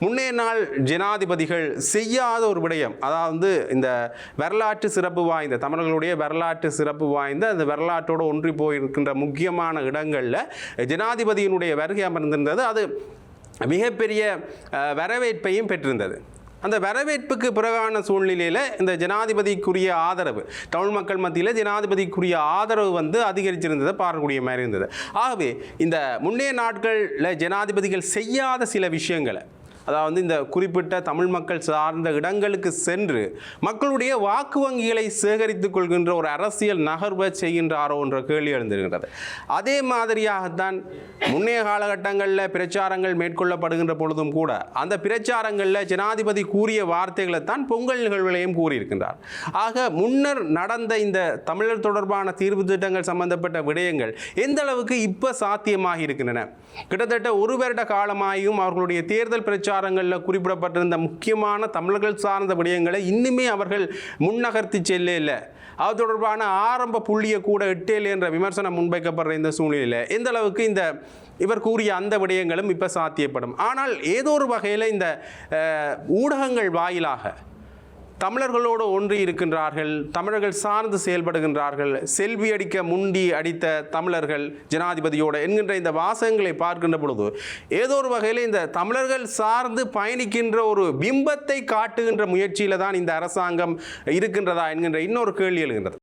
முன்னைய நாள் ஜனாதிபதிகள் செய்யாத ஒரு விடயம், அதாவது இந்த வரலாற்று சிறப்பு வாய்ந்த தமிழர்களுடைய வரலாற்று சிறப்பு வாய்ந்த அந்த வரலாற்றோடு ஒன்றி போயிருக்கின்ற முக்கியமான இடங்களில் ஜனாதிபதியினுடைய வருகை அமர்ந்திருந்தது. அது மிகப்பெரிய வரவேற்பையும் பெற்றிருந்தது. அந்த வரவேற்புக்கு பிறகான சூழ்நிலையில் இந்த ஜனாதிபதிக்குரிய ஆதரவு, தமிழ் மக்கள் மத்தியில் ஜனாதிபதிக்குரிய ஆதரவு அதிகரிச்சிருந்ததை பார்க்கக்கூடிய மாதிரி இருந்தது. ஆகவே இந்த முன்னைய நாட்களில் ஜனாதிபதிகள் செய்யாத சில விஷயங்களை, அதாவது இந்த குறிப்பிட்ட தமிழ் மக்கள் சார்ந்த இடங்களுக்கு சென்று மக்களுடைய வாக்கு வங்கிகளை சேகரித்துக் கொள்கின்ற ஒரு அரசியல் நகர்வை செய்கின்றாரோ என்ற கேள்வி எழுந்திருக்கிறது. அதே மாதிரியாகத்தான் முன்னைய காலகட்டங்களில் பிரச்சாரங்கள் மேற்கொள்ளப்படுகின்ற பொழுதும் கூட அந்த பிரச்சாரங்களில் ஜனாதிபதி கூறிய வார்த்தைகளை தான் பொங்கல் நிகழ்வுகளையும் கூறியிருக்கின்றார். ஆக முன்னர் நடந்த இந்த தமிழர் தொடர்பான தீர்வு திட்டங்கள் சம்பந்தப்பட்ட விடயங்கள் எந்த அளவுக்கு இப்போ சாத்தியமாக இருக்கின்றன? கிட்டத்தட்ட ஒரு வருட காலமாயும் அவர்களுடைய தேர்தல் பிரச்சாரங்களில் குறிப்பிடப்பட்டிருந்த முக்கியமான தமிழர்கள் சார்ந்த விடயங்களை இன்னுமே அவர்கள் முன்னகர்த்தி செல்ல இல்லை. அது தொடர்பான ஆரம்ப புள்ளியை கூட எட்டேல் என்ற விமர்சனம் முன்வைக்கப்படுற இந்த சூழ்நிலையில் எந்த அளவுக்கு இந்த இவர் கூறிய அந்த விடயங்களும் இப்போ சாத்தியப்படும். ஆனால் ஏதோ ஒரு வகையில் இந்த ஊடகங்கள் வாயிலாக தமிழர்களோடு ஒன்றி இருக்கின்றார்கள், தமிழர்கள் சார்ந்து செயல்படுகின்றார்கள், செல்வி அடிக்க முண்டி அடித்த தமிழர்கள் ஜனாதிபதியோடு என்கின்ற இந்த வாசகங்களை பார்க்கின்ற பொழுது ஏதோ ஒரு வகையில் இந்த தமிழர்கள் சார்ந்து பயணிக்கின்ற ஒரு பிம்பத்தை காட்டுகின்ற முயற்சியில் தான் இந்த அரசாங்கம் இருக்கின்றதா என்கின்ற இன்னொரு கேள்வி எழுகின்றது.